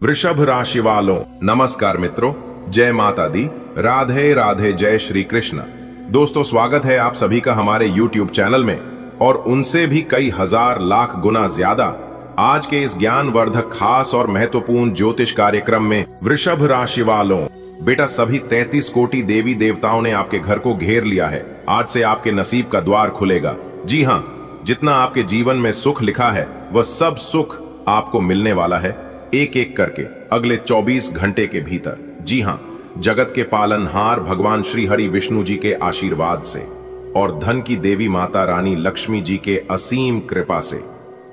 वृषभ राशि वालों, नमस्कार मित्रों, जय माता दी, राधे राधे, जय श्री कृष्ण। दोस्तों, स्वागत है आप सभी का हमारे YouTube चैनल में और उनसे भी कई हजार लाख गुना ज्यादा आज के इस ज्ञानवर्धक खास और महत्वपूर्ण ज्योतिष कार्यक्रम में। वृषभ राशि वालों, बेटा सभी 33 कोटि देवी देवताओं ने आपके घर को घेर लिया है। आज से आपके नसीब का द्वार खुलेगा। जी हाँ, जितना आपके जीवन में सुख लिखा है वह सब सुख आपको मिलने वाला है, एक एक करके अगले 24 घंटे के भीतर। जी हाँ, जगत के पालनहार भगवान श्री हरि विष्णु जी के आशीर्वाद से और धन की देवी माता रानी लक्ष्मी जी के असीम कृपा से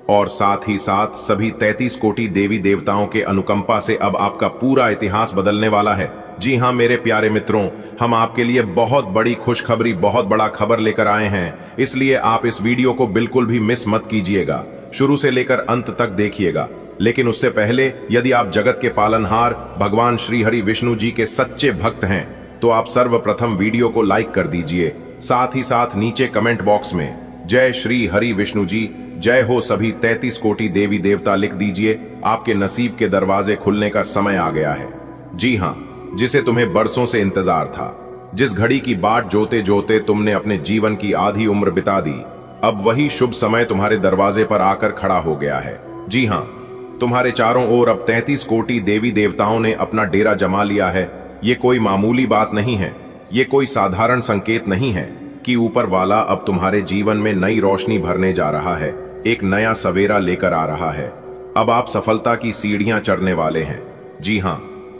और साथ ही साथ सभी 33 कोटि देवी देवताओं के अनुकंपा से अब आपका पूरा इतिहास बदलने वाला है। जी हाँ मेरे प्यारे मित्रों, हम आपके लिए बहुत बड़ी खुशखबरी, बहुत बड़ा खबर लेकर आए हैं, इसलिए आप इस वीडियो को बिल्कुल भी मिस मत कीजिएगा। शुरू से लेकर अंत तक देखिएगा। लेकिन उससे पहले यदि आप जगत के पालनहार भगवान श्री हरि विष्णु जी के सच्चे भक्त हैं तो आप सर्वप्रथम वीडियो को लाइक कर दीजिए। साथ ही साथ नीचे कमेंट बॉक्स में जय श्री हरि विष्णु जी, जय हो सभी 33 कोटि देवी देवता लिख दीजिए। आपके नसीब के दरवाजे खुलने का समय आ गया है। जी हाँ, जिसे तुम्हें बरसों से इंतजार था, जिस घड़ी की बाट जोते जोते तुमने अपने जीवन की आधी उम्र बिता दी, अब वही शुभ समय तुम्हारे दरवाजे पर आकर खड़ा हो गया है। जी हाँ, तुम्हारे चारों ओर अब 33 कोटि देवी देवताओं ने अपना डेरा जमा लिया है। ये कोई मामूली बात नहीं है, ये कोई साधारण संकेत नहीं है कि ऊपर वाला अब तुम्हारे जीवन में नई रोशनी भरने जा रहा है, एक नया सवेरा लेकर आ रहा है। अब आप सफलता की सीढ़ियां चढ़ने वाले हैं। जी हाँ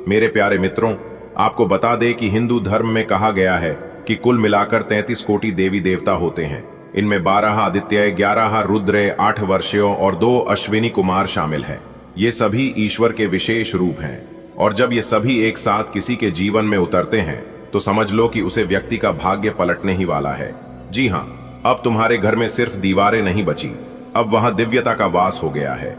मेरे प्यारे मित्रों, आपको बता दें कि हिंदू धर्म में कहा गया है कि कुल मिलाकर 33 कोटि देवी देवता होते हैं। इनमें 12 आदित्य, 11 रुद्र, 8 वर्षियों और 2 अश्विनी कुमार शामिल हैं। ये सभी ईश्वर के विशेष रूप हैं और जब ये सभी एक साथ किसी के जीवन में उतरते हैं तो समझ लो कि उसे व्यक्ति का भाग्य पलटने ही वाला है। जी हाँ, अब तुम्हारे घर में सिर्फ दीवारें नहीं बची, अब वहां दिव्यता का वास हो गया है।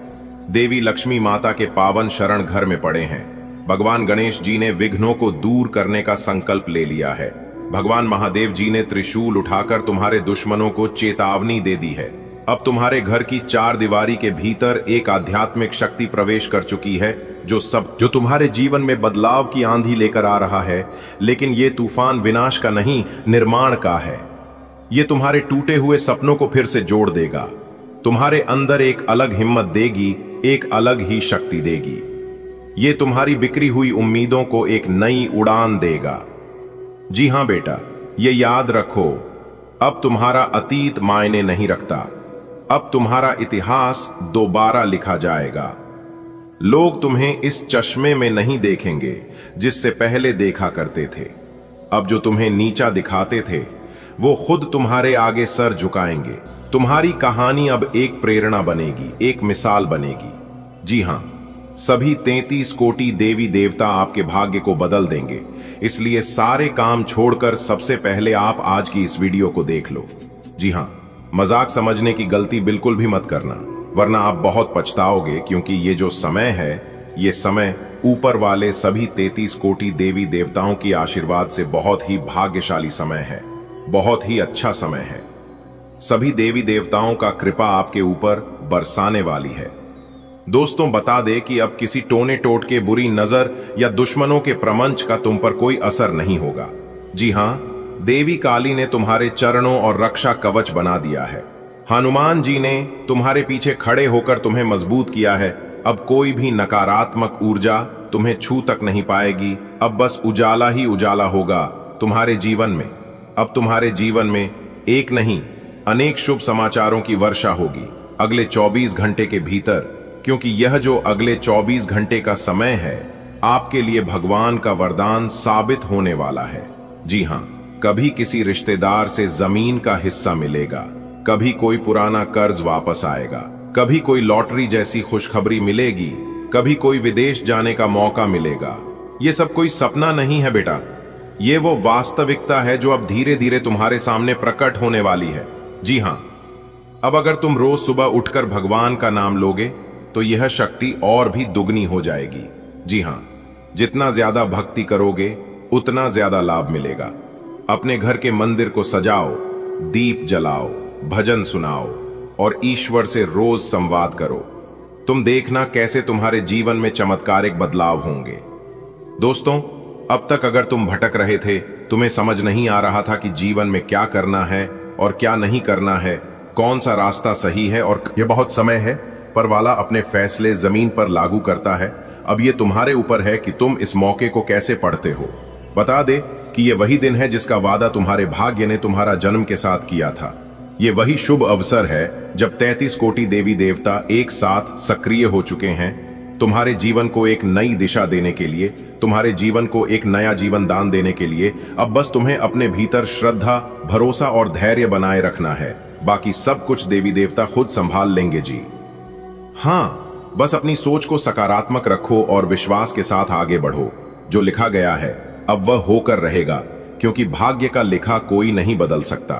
देवी लक्ष्मी माता के पावन शरण घर में पड़े हैं। भगवान गणेश जी ने विघ्नों को दूर करने का संकल्प ले लिया है। भगवान महादेव जी ने त्रिशूल उठाकर तुम्हारे दुश्मनों को चेतावनी दे दी है। अब तुम्हारे घर की 4 दीवारी के भीतर एक आध्यात्मिक शक्ति प्रवेश कर चुकी है जो तुम्हारे जीवन में बदलाव की आंधी लेकर आ रहा है। लेकिन ये तूफान विनाश का नहीं, निर्माण का है। ये तुम्हारे टूटे हुए सपनों को फिर से जोड़ देगा, तुम्हारे अंदर एक अलग हिम्मत देगी, एक अलग ही शक्ति देगी। ये तुम्हारी बिखरी हुई उम्मीदों को एक नई उड़ान देगा। जी हां बेटा, ये याद रखो, अब तुम्हारा अतीत मायने नहीं रखता, अब तुम्हारा इतिहास दोबारा लिखा जाएगा। लोग तुम्हें इस चश्मे में नहीं देखेंगे जिससे पहले देखा करते थे। अब जो तुम्हें नीचा दिखाते थे वो खुद तुम्हारे आगे सर झुकाएंगे। तुम्हारी कहानी अब एक प्रेरणा बनेगी, एक मिसाल बनेगी। जी हां, सभी 33 कोटि देवी देवता आपके भाग्य को बदल देंगे। इसलिए सारे काम छोड़कर सबसे पहले आप आज की इस वीडियो को देख लो। जी हां, मजाक समझने की गलती बिल्कुल भी मत करना, वरना आप बहुत पछताओगे, क्योंकि ये जो समय है, ये समय ऊपर वाले सभी 33 कोटि देवी देवताओं की आशीर्वाद से बहुत ही भाग्यशाली समय है, बहुत ही अच्छा समय है। सभी देवी देवताओं का कृपा आपके ऊपर बरसाने वाली है। दोस्तों, बता दे कि अब किसी टोने टोटके, बुरी नजर या दुश्मनों के प्रमंच का तुम पर कोई असर नहीं होगा। जी हां, देवी काली ने तुम्हारे चरणों और रक्षा कवच बना दिया है। हनुमान जी ने तुम्हारे पीछे खड़े होकर तुम्हें मजबूत किया है। अब कोई भी नकारात्मक ऊर्जा तुम्हें छू तक नहीं पाएगी। अब बस उजाला ही उजाला होगा तुम्हारे जीवन में। अब तुम्हारे जीवन में एक नहीं, अनेक शुभ समाचारों की वर्षा होगी अगले 24 घंटे के भीतर, क्योंकि यह जो अगले 24 घंटे का समय है आपके लिए भगवान का वरदान साबित होने वाला है। जी हां, कभी किसी रिश्तेदार से जमीन का हिस्सा मिलेगा, कभी कोई पुराना कर्ज वापस आएगा, कभी कोई लॉटरी जैसी खुशखबरी मिलेगी, कभी कोई विदेश जाने का मौका मिलेगा। ये सब कोई सपना नहीं है बेटा, ये वो वास्तविकता है जो अब धीरे धीरे तुम्हारे सामने प्रकट होने वाली है। जी हां, अब अगर तुम रोज सुबह उठकर भगवान का नाम लोगे तो यह शक्ति और भी दुगनी हो जाएगी। जी हां, जितना ज्यादा भक्ति करोगे उतना ज्यादा लाभ मिलेगा। अपने घर के मंदिर को सजाओ, दीप जलाओ, भजन सुनाओ और ईश्वर से रोज संवाद करो। तुम देखना कैसे तुम्हारे जीवन में चमत्कारिक बदलाव होंगे। दोस्तों, अब तक अगर तुम भटक रहे थे, तुम्हें समझ नहीं आ रहा था कि जीवन में क्या करना है और क्या नहीं करना है, कौन सा रास्ता सही है, और ये बहुत समय है पर वाला अपने फैसले जमीन पर लागू करता है। अब ये तुम्हारे ऊपर है कि तुम इस मौके को कैसे पढ़ते हो। बता दे कि ये वही दिन है जिसका वादा तुम्हारे भाग्य ने तुम्हारा जन्म के साथ किया था। ये वही शुभ अवसर है जब 33 कोटि देवी देवता एक साथ सक्रिय हो चुके हैं तुम्हारे जीवन को एक नई दिशा देने के लिए, तुम्हारे जीवन को एक नया जीवन दान देने के लिए। अब बस तुम्हें अपने भीतर श्रद्धा, भरोसा और धैर्य बनाए रखना है। बाकी सब कुछ देवी देवता खुद संभाल लेंगे जी। हाँ, बस अपनी सोच को सकारात्मक रखो और विश्वास के साथ आगे बढ़ो। जो लिखा गया है अब वह होकर रहेगा, क्योंकि भाग्य का लिखा कोई नहीं बदल सकता।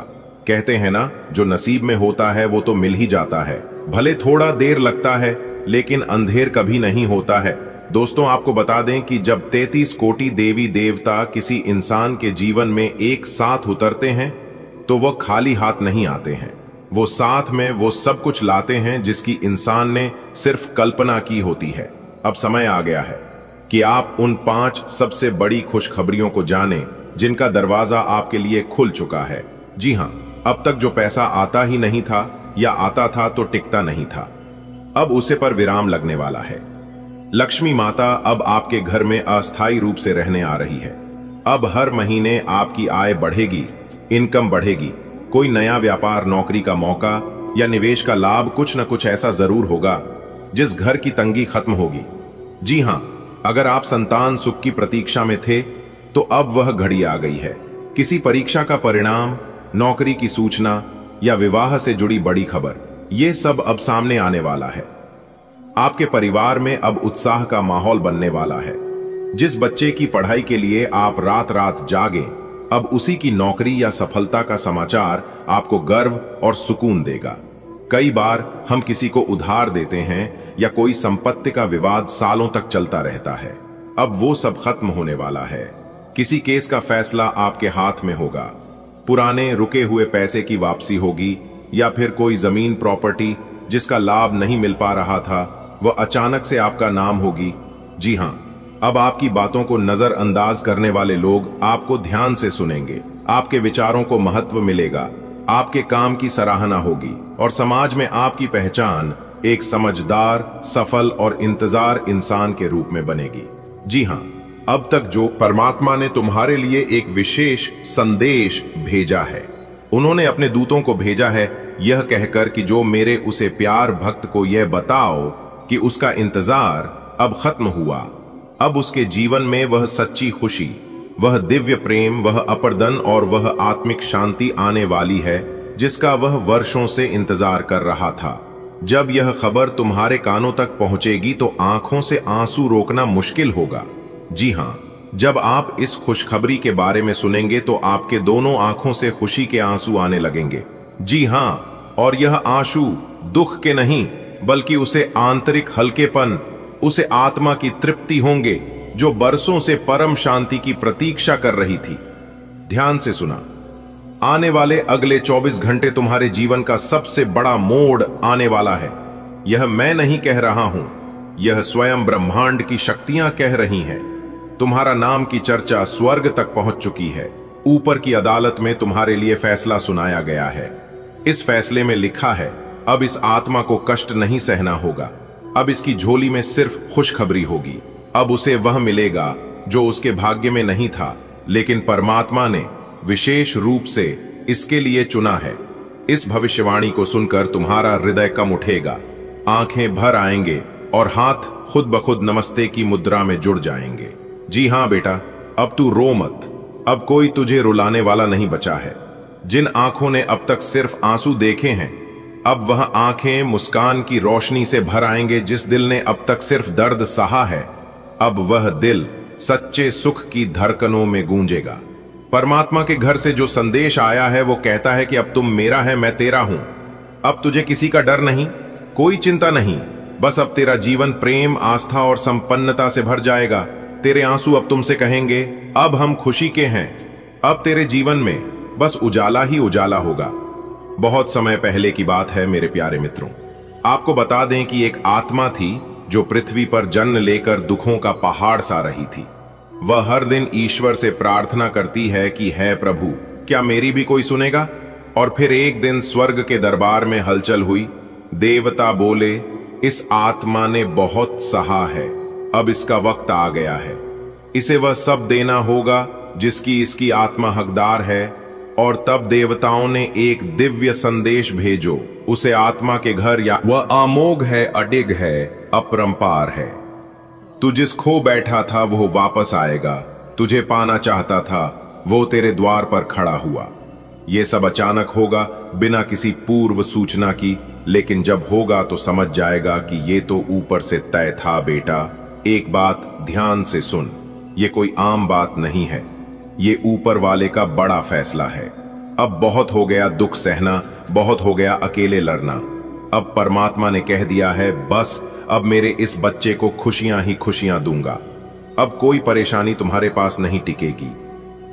कहते हैं ना, जो नसीब में होता है वो तो मिल ही जाता है, भले थोड़ा देर लगता है लेकिन अंधेर कभी नहीं होता है। दोस्तों, आपको बता दें कि जब 33 कोटि देवी देवता किसी इंसान के जीवन में एक साथ उतरते हैं तो वह खाली हाथ नहीं आते हैं। वो साथ में वो सब कुछ लाते हैं जिसकी इंसान ने सिर्फ कल्पना की होती है। अब समय आ गया है कि आप उन 5 सबसे बड़ी खुशखबरियों को जानें जिनका दरवाजा आपके लिए खुल चुका है। जी हाँ, अब तक जो पैसा आता ही नहीं था या आता था तो टिकता नहीं था, अब उसे पर विराम लगने वाला है। लक्ष्मी माता अब आपके घर में अस्थायी रूप से रहने आ रही है। अब हर महीने आपकी आय बढ़ेगी, इनकम बढ़ेगी। कोई नया व्यापार, नौकरी का मौका या निवेश का लाभ, कुछ न कुछ ऐसा जरूर होगा जिस घर की तंगी खत्म होगी। जी हाँ, अगर आप संतान सुख की प्रतीक्षा में थे तो अब वह घड़ी आ गई है। किसी परीक्षा का परिणाम, नौकरी की सूचना या विवाह से जुड़ी बड़ी खबर, ये सब अब सामने आने वाला है। आपके परिवार में अब उत्साह का माहौल बनने वाला है। जिस बच्चे की पढ़ाई के लिए आप रात रात जागें, अब उसी की नौकरी या सफलता का समाचार आपको गर्व और सुकून देगा। कई बार हम किसी को उधार देते हैं या कोई संपत्ति का विवाद सालों तक चलता रहता है, अब वो सब खत्म होने वाला है। किसी केस का फैसला आपके हाथ में होगा। पुराने रुके हुए पैसे की वापसी होगी या फिर कोई जमीन, प्रॉपर्टी जिसका लाभ नहीं मिल पा रहा था, वह अचानक से आपका नाम होगी। जी हाँ, अब आपकी बातों को नजरअंदाज करने वाले लोग आपको ध्यान से सुनेंगे। आपके विचारों को महत्व मिलेगा, आपके काम की सराहना होगी और समाज में आपकी पहचान एक समझदार, सफल और इंतजार इंसान के रूप में बनेगी। जी हाँ, अब तक जो परमात्मा ने तुम्हारे लिए एक विशेष संदेश भेजा है, उन्होंने अपने दूतों को भेजा है यह कहकर कि जो मेरे उसे प्यार भक्त को यह बताओ कि उसका इंतजार अब खत्म हुआ। अब उसके जीवन में वह सच्ची खुशी, वह दिव्य प्रेम, वह अपर्दन और वह आत्मिक शांति आने वाली है जिसका वह वर्षों से इंतजार कर रहा था। जब यह खबर तुम्हारे कानों तक पहुंचेगी तो आंखों से आंसू रोकना मुश्किल होगा। जी हाँ, जब आप इस खुशखबरी के बारे में सुनेंगे तो आपके दोनों आंखों से खुशी के आंसू आने लगेंगे। जी हाँ, और यह आंसू दुख के नहीं बल्कि उसे आंतरिक हल्केपन, उसे आत्मा की तृप्ति होंगे जो बरसों से परम शांति की प्रतीक्षा कर रही थी। ध्यान से सुना, आने वाले अगले 24 घंटे तुम्हारे जीवन का सबसे बड़ा मोड़ आने वाला है। यह मैं नहीं कह रहा हूं, यह स्वयं ब्रह्मांड की शक्तियां कह रही हैं। तुम्हारा नाम की चर्चा स्वर्ग तक पहुंच चुकी है। ऊपर की अदालत में तुम्हारे लिए फैसला सुनाया गया है। इस फैसले में लिखा है, अब इस आत्मा को कष्ट नहीं सहना होगा। अब इसकी झोली में सिर्फ खुशखबरी होगी। अब उसे वह मिलेगा जो उसके भाग्य में नहीं था, लेकिन परमात्मा ने विशेष रूप से इसके लिए चुना है। इस भविष्यवाणी को सुनकर तुम्हारा हृदय कम उठेगा, आंखें भर आएंगे और हाथ खुद ब खुद नमस्ते की मुद्रा में जुड़ जाएंगे। जी हाँ बेटा, अब तू रो मत, अब कोई तुझे रुलाने वाला नहीं बचा है। जिन आंखों ने अब तक सिर्फ आंसू देखे हैं, अब वह आंखें मुस्कान की रोशनी से भर आएंगे। जिस दिल ने अब तक सिर्फ दर्द सहा है, अब वह दिल सच्चे सुख की धड़कनों में गूंजेगा। परमात्मा के घर से जो संदेश आया है वो कहता है कि अब तुम मेरा है, मैं तेरा हूं। अब तुझे किसी का डर नहीं, कोई चिंता नहीं, बस अब तेरा जीवन प्रेम, आस्था और संपन्नता से भर जाएगा। तेरे आंसू अब तुमसे कहेंगे, अब हम खुशी के हैं। अब तेरे जीवन में बस उजाला ही उजाला होगा। बहुत समय पहले की बात है मेरे प्यारे मित्रों, आपको बता दें कि एक आत्मा थी जो पृथ्वी पर जन्म लेकर दुखों का पहाड़ सा रही थी। वह हर दिन ईश्वर से प्रार्थना करती है कि है प्रभु, क्या मेरी भी कोई सुनेगा। और फिर एक दिन स्वर्ग के दरबार में हलचल हुई। देवता बोले, इस आत्मा ने बहुत सहा है, अब इसका वक्त आ गया है। इसे वह सब देना होगा जिसकी इसकी आत्मा हकदार है। और तब देवताओं ने एक दिव्य संदेश भेजो, उसे आत्मा के घर या वह अमोघ है, अडिग है, अपरंपार है। तू जिस खो बैठा था वो वापस आएगा, तुझे पाना चाहता था वो तेरे द्वार पर खड़ा हुआ। ये सब अचानक होगा, बिना किसी पूर्व सूचना की, लेकिन जब होगा तो समझ जाएगा कि ये तो ऊपर से तय था बेटा। एक बात ध्यान से सुन, ये कोई आम बात नहीं है, ये ऊपर वाले का बड़ा फैसला है। अब बहुत हो गया दुख सहना, बहुत हो गया अकेले लड़ना। अब परमात्मा ने कह दिया है, बस अब मेरे इस बच्चे को खुशियां ही खुशियां दूंगा। अब कोई परेशानी तुम्हारे पास नहीं टिकेगी।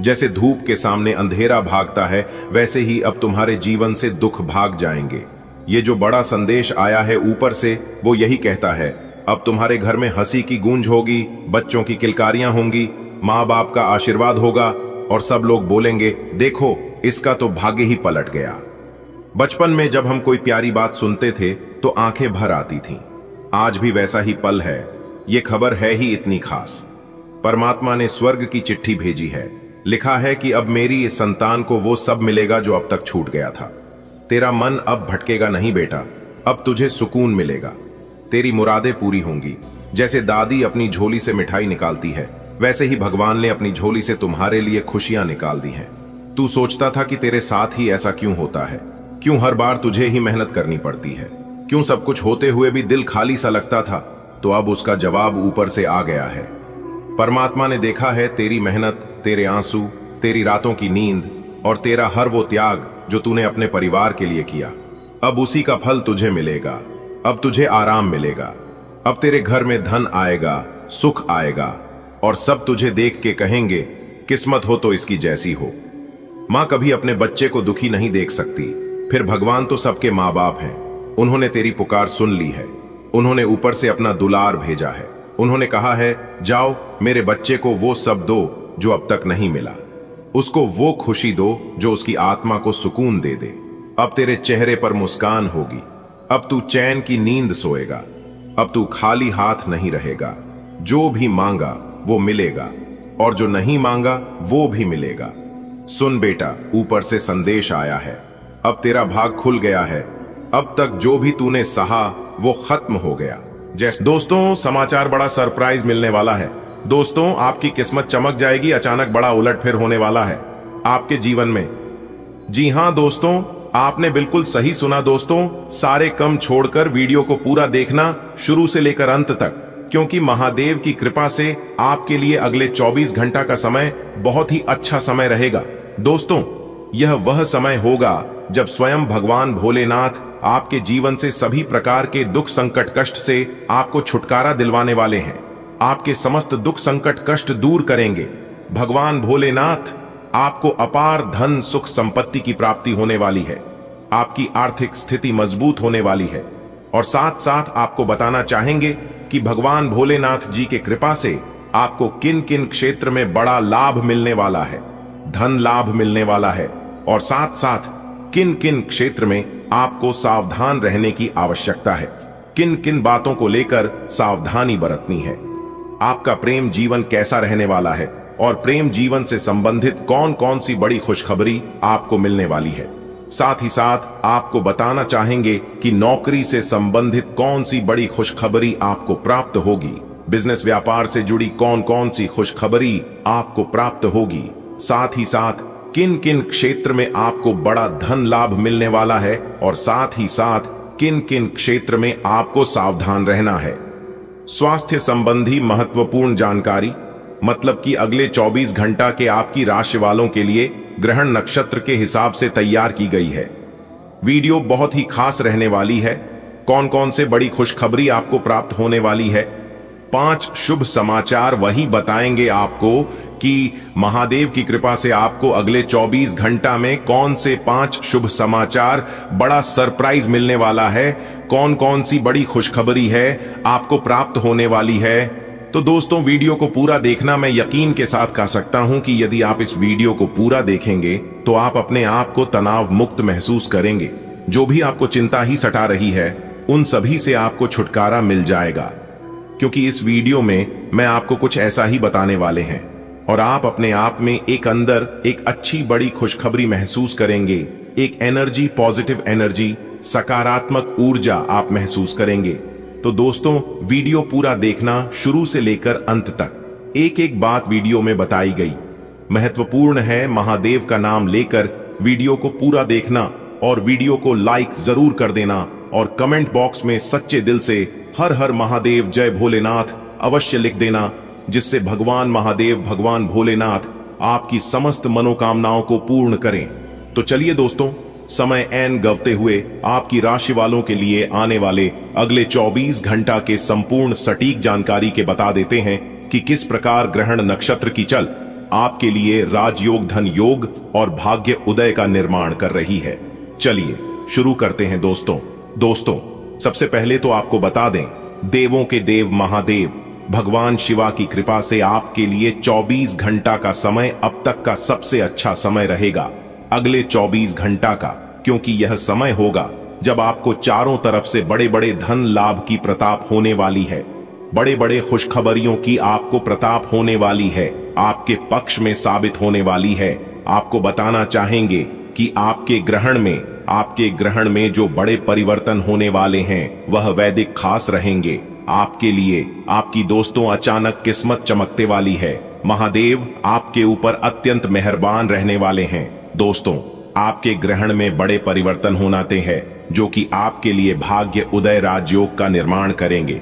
जैसे धूप के सामने अंधेरा भागता है, वैसे ही अब तुम्हारे जीवन से दुख भाग जाएंगे। ये जो बड़ा संदेश आया है ऊपर से, वो यही कहता है, अब तुम्हारे घर में हंसी की गूंज होगी, बच्चों की किलकारियां होंगी, माँ बाप का आशीर्वाद होगा और सब लोग बोलेंगे, देखो इसका तो भाग्य ही पलट गया। बचपन में जब हम कोई प्यारी बात सुनते थे तो आंखें भर आती थीं। आज भी वैसा ही पल है। ये खबर है ही इतनी खास। परमात्मा ने स्वर्ग की चिट्ठी भेजी है। लिखा है कि अब मेरी इस संतान को वो सब मिलेगा जो अब तक छूट गया था। तेरा मन अब भटकेगा नहीं बेटा, अब तुझे सुकून मिलेगा, तेरी मुरादें पूरी होंगी। जैसे दादी अपनी झोली से मिठाई निकालती है, वैसे ही भगवान ने अपनी झोली से तुम्हारे लिए खुशियां निकाल दी हैं। तू सोचता था कि तेरे साथ ही ऐसा क्यों होता है, क्यों हर बार तुझे ही मेहनत करनी पड़ती है, क्यों सब कुछ होते हुए भी दिल खाली सा लगता था। तो अब उसका जवाब ऊपर से आ गया है। परमात्मा ने देखा है तेरी मेहनत, तेरे आंसू, तेरी रातों की नींद और तेरा हर वो त्याग जो तूने अपने परिवार के लिए किया। अब उसी का फल तुझे मिलेगा। अब तुझे आराम मिलेगा। अब तेरे घर में धन आएगा, सुख आएगा और सब तुझे देख के कहेंगे, किस्मत हो तो इसकी जैसी हो। मां कभी अपने बच्चे को दुखी नहीं देख सकती, फिर भगवान तो सबके माँ बाप हैं। उन्होंने तेरी पुकार सुन ली है। उन्होंने ऊपर से अपना दुलार भेजा है। उन्होंने कहा है, जाओ मेरे बच्चे को वो सब दो जो अब तक नहीं मिला, उसको वो खुशी दो जो उसकी आत्मा को सुकून दे दे। अब तेरे चेहरे पर मुस्कान होगी। अब तू चैन की नींद सोएगा। अब तू खाली हाथ नहीं रहेगा। जो भी मांगा वो मिलेगा और जो नहीं मांगा वो भी मिलेगा। सुन बेटा, ऊपर से संदेश आया है। अब तेरा भाग खुल गया है। अब तक जो भी तूने सहा वो खत्म हो गया। जैसे दोस्तों, समाचार बड़ा सरप्राइज मिलने वाला है। दोस्तों, आपकी किस्मत चमक जाएगी। अचानक बड़ा उलटफेर होने वाला है आपके जीवन में। जी हां दोस्तों, आपने बिल्कुल सही सुना दोस्तों। सारे कम छोड़कर वीडियो को पूरा देखना, शुरू से लेकर अंत तक, क्योंकि महादेव की कृपा से आपके लिए अगले 24 घंटा का समय बहुत ही अच्छा समय रहेगा। दोस्तों, यह वह समय होगा जब स्वयं भगवान भोलेनाथ आपके जीवन से सभी प्रकार के दुख संकट कष्ट से आपको छुटकारा दिलवाने वाले हैं। आपके समस्त दुख संकट कष्ट दूर करेंगे। भगवान भोलेनाथ आपको अपार धन सुख संपत्ति की प्राप्ति होने वाली है। आपकी आर्थिक स्थिति मजबूत होने वाली है। और साथ साथ आपको बताना चाहेंगे कि भगवान भोलेनाथ जी के कृपा से आपको किन किन क्षेत्र में बड़ा लाभ मिलने वाला है, धन लाभ मिलने वाला है, और साथ साथ किन किन क्षेत्र में आपको सावधान रहने की आवश्यकता है, किन किन बातों को लेकर सावधानी बरतनी है। आपका प्रेम जीवन कैसा रहने वाला है और प्रेम जीवन से संबंधित कौन कौन सी बड़ी खुशखबरी आपको मिलने वाली है। साथ ही साथ आपको बताना चाहेंगे कि नौकरी से संबंधित कौन सी बड़ी खुशखबरी आपको प्राप्त होगी, बिजनेस व्यापार से जुड़ी कौन कौन सी खुशखबरी आपको प्राप्त होगी। साथ ही साथ किन किन क्षेत्र में आपको बड़ा धन लाभ मिलने वाला है और साथ ही साथ किन किन क्षेत्र में आपको सावधान रहना है। स्वास्थ्य संबंधी महत्वपूर्ण जानकारी, मतलब कि अगले 24 घंटा के आपकी राशि वालों के लिए ग्रहण नक्षत्र के हिसाब से तैयार की गई है। वीडियो बहुत ही खास रहने वाली है। कौन कौन से बड़ी खुशखबरी आपको प्राप्त होने वाली है, 5 शुभ समाचार वही बताएंगे आपको कि महादेव की कृपा से आपको अगले 24 घंटा में कौन से 5 शुभ समाचार, बड़ा सरप्राइज मिलने वाला है, कौन कौन सी बड़ी खुशखबरी है आपको प्राप्त होने वाली है। तो दोस्तों, वीडियो को पूरा देखना। मैं यकीन के साथ कह सकता हूं कि यदि आप इस वीडियो को पूरा देखेंगे तो आप अपने आप को तनाव मुक्त महसूस करेंगे। जो भी आपको चिंता ही सता रही है, उन सभी से आपको छुटकारा मिल जाएगा, क्योंकि इस वीडियो में मैं आपको कुछ ऐसा ही बताने वाले हैं और आप अपने आप में एक अंदर एक अच्छी बड़ी खुशखबरी महसूस करेंगे। एक एनर्जी, पॉजिटिव एनर्जी, सकारात्मक ऊर्जा आप महसूस करेंगे। तो दोस्तों, वीडियो पूरा देखना, शुरू से लेकर अंत तक। एक एक बात वीडियो में बताई गई महत्वपूर्ण है। महादेव का नाम लेकर वीडियो को पूरा देखना और वीडियो को लाइक जरूर कर देना और कमेंट बॉक्स में सच्चे दिल से हर हर महादेव, जय भोलेनाथ अवश्य लिख देना, जिससे भगवान महादेव, भगवान भोलेनाथ आपकी समस्त मनोकामनाओं को पूर्ण करें। तो चलिए दोस्तों, समय ऐन गवते हुए आपकी राशि वालों के लिए आने वाले अगले 24 घंटा के संपूर्ण सटीक जानकारी के बता देते हैं कि किस प्रकार ग्रहण नक्षत्र की चल आपके लिए राजयोग, धन योग और भाग्य उदय का निर्माण कर रही है। चलिए शुरू करते हैं दोस्तों, सबसे पहले तो आपको बता दें, देवों के देव महादेव भगवान शिवा की कृपा से आपके लिए 24 घंटा का समय अब तक का सबसे अच्छा समय रहेगा। अगले 24 घंटा का, क्योंकि यह समय होगा जब आपको चारों तरफ से बड़े बड़े धन लाभ की प्रताप होने वाली है। बड़े बड़े खुशखबरियों की आपको प्रताप होने वाली है, आपके पक्ष में साबित होने वाली है। आपको बताना चाहेंगे कि आपके ग्रहण में जो बड़े परिवर्तन होने वाले हैं वह वैदिक खास रहेंगे। आपके लिए आपकी दोस्तों अचानक किस्मत चमकते वाली है। महादेव आपके ऊपर अत्यंत मेहरबान रहने वाले हैं। दोस्तों, आपके ग्रहण में बड़े परिवर्तन होनाते हैं जो कि आपके लिए भाग्य उदय, राजयोग का निर्माण करेंगे।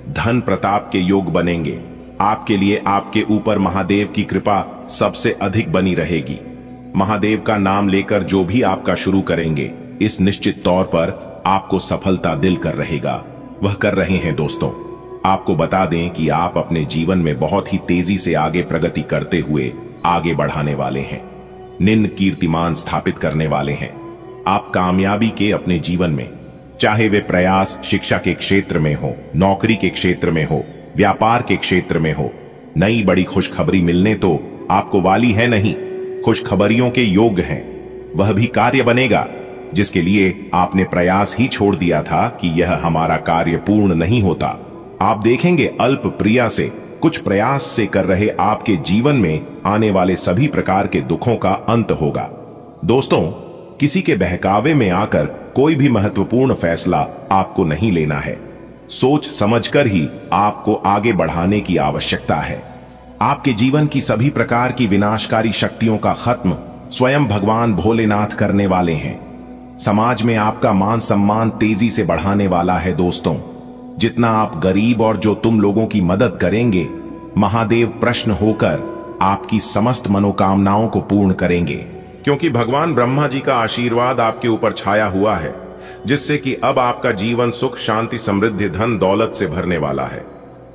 धन प्रताप के योग बनेंगे। आपके लिए आपके ऊपर महादेव की कृपा सबसे अधिक बनी रहेगी। महादेव का नाम लेकर जो भी आपका शुरू करेंगे, इस निश्चित तौर पर आपको सफलता दिल कर रहेगा, वह कर रहे हैं। दोस्तों, आपको बता दें कि आप अपने जीवन में बहुत ही तेजी से आगे प्रगति करते हुए आगे बढ़ाने वाले हैं, निम्न कीर्तिमान स्थापित करने वाले हैं। आप कामयाबी के अपने जीवन में, चाहे वे प्रयास शिक्षा के क्षेत्र में हो, नौकरी के क्षेत्र में हो, व्यापार के क्षेत्र में हो, नई बड़ी खुशखबरी मिलने तो आपको वाली है नहीं, खुशखबरियों के योग हैं। वह भी कार्य बनेगा जिसके लिए आपने प्रयास ही छोड़ दिया था कि यह हमारा कार्य पूर्ण नहीं होता। आप देखेंगे अल्प प्रिया से, कुछ प्रयास से कर रहे आपके जीवन में आने वाले सभी प्रकार के दुखों का अंत होगा। दोस्तों, किसी के बहकावे में आकर कोई भी महत्वपूर्ण फैसला आपको नहीं लेना है। सोच समझकर ही आपको आगे बढ़ाने की आवश्यकता है। आपके जीवन की सभी प्रकार की विनाशकारी शक्तियों का खत्म स्वयं भगवान भोलेनाथ करने वाले हैं। समाज में आपका मान सम्मान तेजी से बढ़ाने वाला है। दोस्तों, जितना आप गरीब और जो तुम लोगों की मदद करेंगे, महादेव प्रश्न होकर आपकी समस्त मनोकामनाओं को पूर्ण करेंगे, क्योंकि भगवान ब्रह्मा जी का आशीर्वाद आपके ऊपर छाया हुआ है, जिससे कि अब आपका जीवन सुख, शांति, समृद्धि, धन दौलत से भरने वाला है।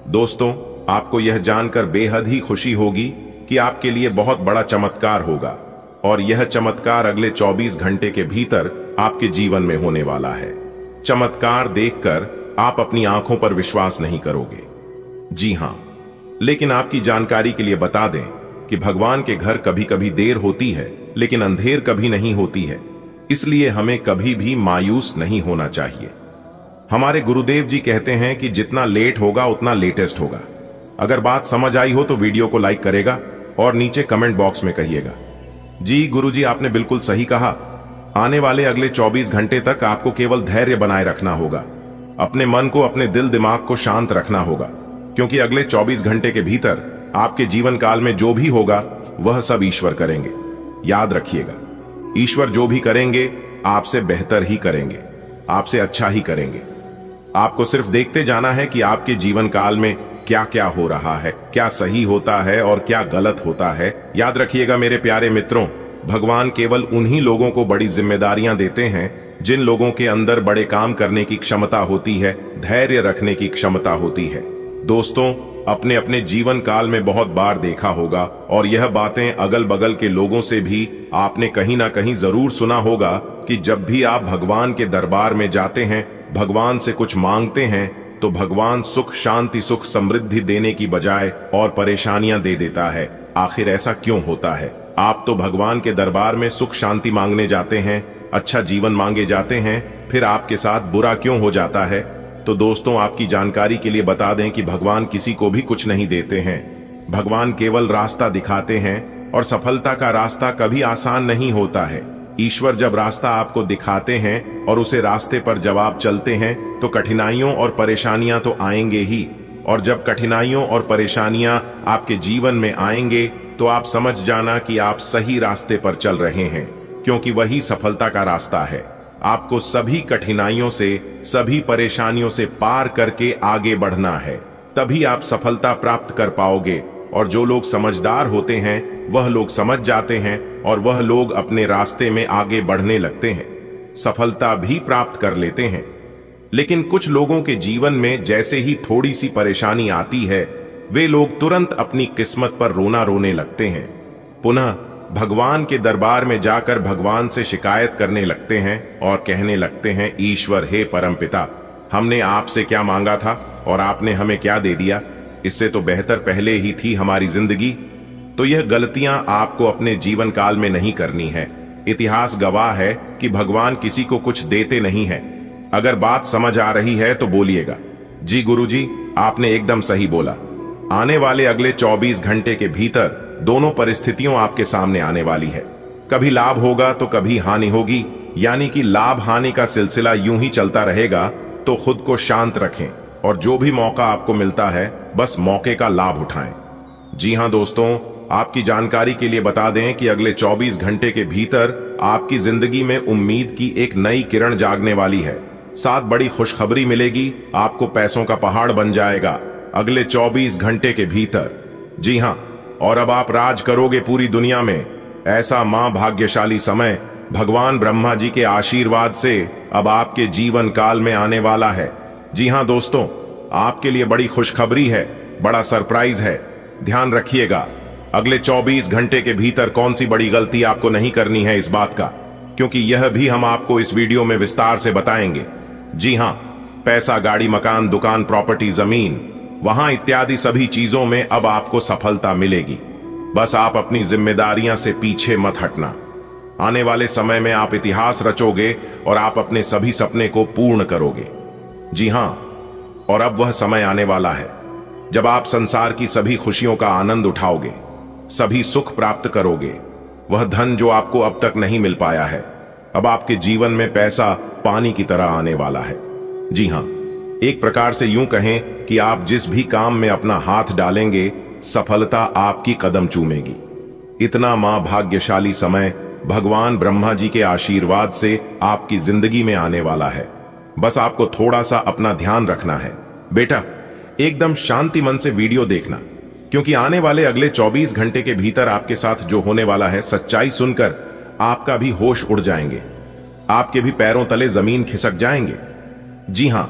दोस्तों, आपको यह जानकर बेहद ही खुशी होगी कि आपके लिए बहुत बड़ा चमत्कार होगा और यह चमत्कार अगले 24 घंटे के भीतर आपके जीवन में होने वाला है। चमत्कार देखकर आप अपनी आंखों पर विश्वास नहीं करोगे। जी हां, लेकिन आपकी जानकारी के लिए बता दें कि भगवान के घर कभी कभी देर होती है, लेकिन अंधेर कभी नहीं होती है। इसलिए हमें कभी भी मायूस नहीं होना चाहिए। हमारे गुरुदेव जी कहते हैं कि जितना लेट होगा उतना लेटेस्ट होगा। अगर बात समझ आई हो तो वीडियो को लाइक करेगा और नीचे कमेंट बॉक्स में कहिएगा। जी गुरुजी, आपने बिल्कुल सही कहा। आने वाले अगले 24 घंटे तक आपको केवल धैर्य बनाए रखना होगा। अपने मन को, अपने दिल दिमाग को शांत रखना होगा, क्योंकि अगले 24 घंटे के भीतर आपके जीवन काल में जो भी होगा वह सब ईश्वर करेंगे। याद रखिएगा, ईश्वर जो भी करेंगे आपसे बेहतर ही करेंगे, आपसे अच्छा ही करेंगे। आपको सिर्फ देखते जाना है कि आपके जीवन काल में क्या क्या हो रहा है, क्या सही होता है और क्या गलत होता है। याद रखिएगा मेरे प्यारे मित्रों, भगवान केवल उन्हीं लोगों को बड़ी जिम्मेदारियां देते हैं जिन लोगों के अंदर बड़े काम करने की क्षमता होती है, धैर्य रखने की क्षमता होती है। दोस्तों, अपने अपने जीवन काल में बहुत बार देखा होगा और यह बातें अगल बगल के लोगों से भी आपने कहीं ना कहीं जरूर सुना होगा कि जब भी आप भगवान के दरबार में जाते हैं, भगवान से कुछ मांगते हैं, तो भगवान सुख शांति सुख समृद्धि देने की बजाय और परेशानियां दे देता है। आखिर ऐसा क्यों होता है? आप तो भगवान के दरबार में सुख शांति मांगने जाते हैं, अच्छा जीवन मांगे जाते हैं, फिर आपके साथ बुरा क्यों हो जाता है? तो दोस्तों, आपकी जानकारी के लिए बता दें कि भगवान किसी को भी कुछ नहीं देते हैं। भगवान केवल रास्ता दिखाते हैं और सफलता का रास्ता कभी आसान नहीं होता है। ईश्वर जब रास्ता आपको दिखाते हैं और उसे रास्ते पर जब आप चलते हैं तो कठिनाइयों और परेशानियां तो आएंगे ही, और जब कठिनाइयों और परेशानियां आपके जीवन में आएंगे तो आप समझ जाना कि आप सही रास्ते पर चल रहे हैं, क्योंकि वही सफलता का रास्ता है। आपको सभी कठिनाइयों से, सभी परेशानियों से पार करके आगे बढ़ना है, तभी आप सफलता प्राप्त कर पाओगे। और जो लोग समझदार होते हैं वह लोग समझ जाते हैं और वह लोग अपने रास्ते में आगे बढ़ने लगते हैं, सफलता भी प्राप्त कर लेते हैं। लेकिन कुछ लोगों के जीवन में जैसे ही थोड़ी सी परेशानी आती है, वे लोग तुरंत अपनी किस्मत पर रोने लगते हैं, पुनः भगवान के दरबार में जाकर भगवान से शिकायत करने लगते हैं और कहने लगते हैं, ईश्वर हे परमपिता, हमने आपसे क्या मांगा था और आपने हमें क्या दे दिया? इससे तो बेहतर पहले ही थी हमारी जिंदगी। तो यह गलतियां आपको अपने जीवन काल में नहीं करनी है। इतिहास गवाह है कि भगवान किसी को कुछ देते नहीं है। अगर बात समझ आ रही है तो बोलिएगा, जी गुरुजी, आपने एकदम सही बोला। आने वाले अगले 24 घंटे के भीतर दोनों परिस्थितियों आपके सामने आने वाली है। कभी लाभ होगा तो कभी हानि होगी, यानी कि लाभ हानि का सिलसिला यूं ही चलता रहेगा। तो खुद को शांत रखें और जो भी मौका आपको मिलता है बस मौके का लाभ उठाएं। जी हां दोस्तों, आपकी जानकारी के लिए बता दें कि अगले 24 घंटे के भीतर आपकी जिंदगी में उम्मीद की एक नई किरण जागने वाली है। साथ बड़ी खुशखबरी मिलेगी, आपको पैसों का पहाड़ बन जाएगा अगले 24 घंटे के भीतर। जी हां, और अब आप राज करोगे पूरी दुनिया में। ऐसा मां भाग्यशाली समय भगवान ब्रह्मा जी के आशीर्वाद से अब आपके जीवन काल में आने वाला है। जी हां दोस्तों, आपके लिए बड़ी खुशखबरी है, बड़ा सरप्राइज है। ध्यान रखिएगा, अगले 24 घंटे के भीतर कौन सी बड़ी गलती आपको नहीं करनी है इस बात का, क्योंकि यह भी हम आपको इस वीडियो में विस्तार से बताएंगे। जी हां, पैसा, गाड़ी, मकान, दुकान, प्रॉपर्टी, जमीन, वहां इत्यादि सभी चीजों में अब आपको सफलता मिलेगी। बस आप अपनी जिम्मेदारियां से पीछे मत हटना। आने वाले समय में आप इतिहास रचोगे और आप अपने सभी सपने को पूर्ण करोगे। जी हां, और अब वह समय आने वाला है जब आप संसार की सभी खुशियों का आनंद उठाओगे, सभी सुख प्राप्त करोगे। वह धन जो आपको अब तक नहीं मिल पाया है, अब आपके जीवन में पैसा पानी की तरह आने वाला है। जी हां, एक प्रकार से यूं कहें कि आप जिस भी काम में अपना हाथ डालेंगे, सफलता आपकी कदम चूमेगी। इतना मां भाग्यशाली समय भगवान ब्रह्मा जी के आशीर्वाद से आपकी जिंदगी में आने वाला है। बस आपको थोड़ा सा अपना ध्यान रखना है। बेटा, एकदम शांति मन से वीडियो देखना, क्योंकि आने वाले अगले 24 घंटे के भीतर आपके साथ जो होने वाला है, सच्चाई सुनकर आपका भी होश उड़ जाएंगे, आपके भी पैरों तले जमीन खिसक जाएंगे। जी हां,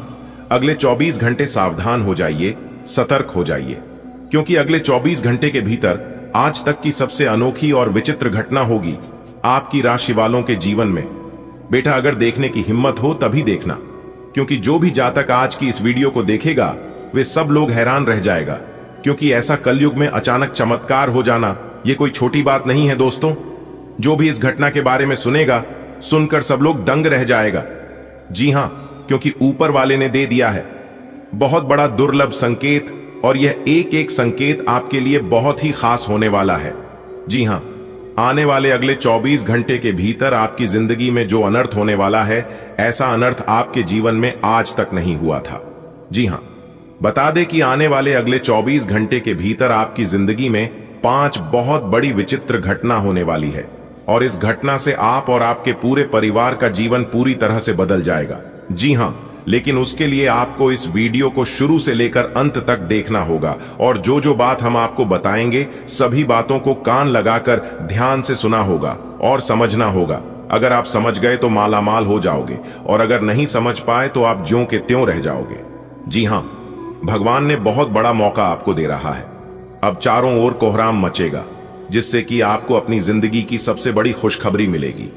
अगले 24 घंटे सावधान हो जाइए, सतर्क हो जाइए, क्योंकि अगले 24 घंटे के भीतर आज तक की सबसे अनोखी और विचित्र घटना होगी आपकी राशि वालों के जीवन में। बेटा, अगर देखने की हिम्मत हो तभी देखना, क्योंकि जो भी जातक आज की इस वीडियो को देखेगा वे सब लोग हैरान रह जाएगा, क्योंकि ऐसा कलयुग में अचानक चमत्कार हो जाना ये कोई छोटी बात नहीं है दोस्तों। जो भी इस घटना के बारे में सुनेगा, सुनकर सब लोग दंग रह जाएगा। जी हां, क्योंकि ऊपर वाले ने दे दिया है बहुत बड़ा दुर्लभ संकेत, और यह एक एक संकेत आपके लिए बहुत ही खास होने वाला है। जी हां, आने वाले अगले 24 घंटे के भीतर आपकी जिंदगी में जो अनर्थ होने वाला है, ऐसा अनर्थ आपके जीवन में आज तक नहीं हुआ था। जी हां, बता दें कि आने वाले अगले 24 घंटे के भीतर आपकी जिंदगी में 5 बहुत बड़ी विचित्र घटना होने वाली है, और इस घटना से आप और आपके पूरे परिवार का जीवन पूरी तरह से बदल जाएगा। जी हां, लेकिन उसके लिए आपको इस वीडियो को शुरू से लेकर अंत तक देखना होगा, और जो जो बात हम आपको बताएंगे सभी बातों को कान लगाकर ध्यान से सुना होगा और समझना होगा। अगर आप समझ गए तो मालामाल हो जाओगे, और अगर नहीं समझ पाए तो आप ज्यों के त्यों रह जाओगे। जी हां, भगवान ने बहुत बड़ा मौका आपको दे रहा है। अब चारों ओर कोहराम मचेगा, जिससे कि आपको अपनी जिंदगी की सबसे बड़ी खुशखबरी मिलेगी।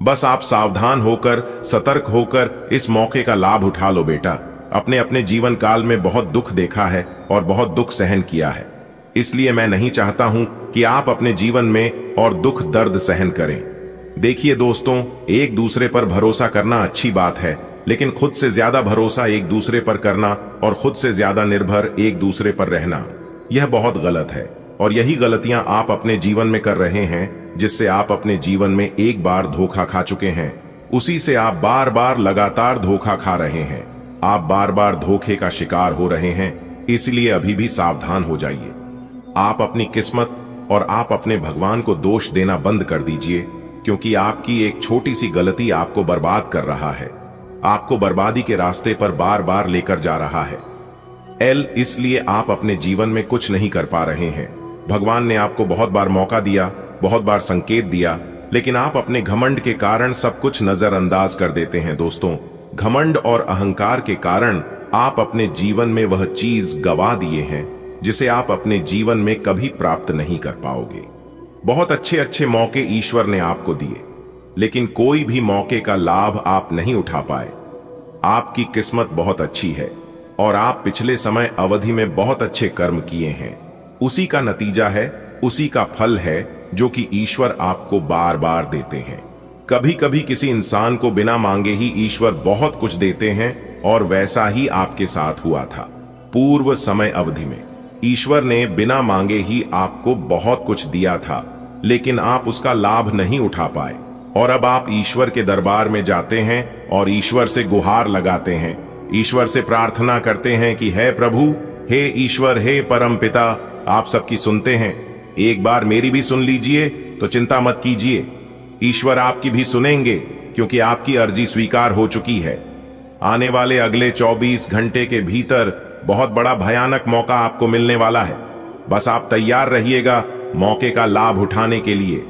बस आप सावधान होकर, सतर्क होकर इस मौके का लाभ उठा लो बेटा। अपने अपने जीवन काल में बहुत दुख देखा है और बहुत दुख सहन किया है, इसलिए मैं नहीं चाहता हूं कि आप अपने जीवन में और दुख दर्द सहन करें। देखिए दोस्तों, एक दूसरे पर भरोसा करना अच्छी बात है, लेकिन खुद से ज्यादा भरोसा एक दूसरे पर करना और खुद से ज्यादा निर्भर एक दूसरे पर रहना, यह बहुत गलत है। और यही गलतियां आप अपने जीवन में कर रहे हैं, जिससे आप अपने जीवन में एक बार धोखा खा चुके हैं, उसी से आप बार बार लगातार धोखा खा रहे हैं। आप बार बार धोखे का शिकार हो रहे हैं, इसलिए अभी भी सावधान हो जाइए। आप अपनी किस्मत और आप अपने भगवान को दोष देना बंद कर दीजिए, क्योंकि आपकी एक छोटी सी गलती आपको बर्बाद कर रहा है, आपको बर्बादी के रास्ते पर बार बार लेकर जा रहा है। इसलिए आप अपने जीवन में कुछ नहीं कर पा रहे हैं। भगवान ने आपको बहुत बार मौका दिया, बहुत बार संकेत दिया, लेकिन आप अपने घमंड के कारण सब कुछ नजरअंदाज कर देते हैं। दोस्तों, घमंड और अहंकार के कारण आप अपने जीवन में वह चीज गवा दिए हैं जिसे आप अपने जीवन में कभी प्राप्त नहीं कर पाओगे। बहुत अच्छे अच्छे मौके ईश्वर ने आपको दिए, लेकिन कोई भी मौके का लाभ आप नहीं उठा पाए। आपकी किस्मत बहुत अच्छी है और आप पिछले समय अवधि में बहुत अच्छे कर्म किए हैं। उसी का नतीजा है, उसी का फल है जो कि ईश्वर आपको बार बार देते हैं। कभी कभी किसी इंसान को बिना मांगे ही ईश्वर बहुत कुछ देते हैं, और वैसा ही आपके साथ हुआ था। पूर्व समय अवधि में ईश्वर ने बिना मांगे ही आपको बहुत कुछ दिया था, लेकिन आप उसका लाभ नहीं उठा पाए। और अब आप ईश्वर के दरबार में जाते हैं और ईश्वर से गुहार लगाते हैं, ईश्वर से प्रार्थना करते हैं कि हे प्रभु, हे ईश्वर, हे परम पिता, आप सबकी सुनते हैं, एक बार मेरी भी सुन लीजिए, तो चिंता मत कीजिए, ईश्वर आपकी भी सुनेंगे, क्योंकि आपकी अर्जी स्वीकार हो चुकी है। आने वाले अगले 24 घंटे के भीतर बहुत बड़ा भयानक मौका आपको मिलने वाला है। बस आप तैयार रहिएगा मौके का लाभ उठाने के लिए।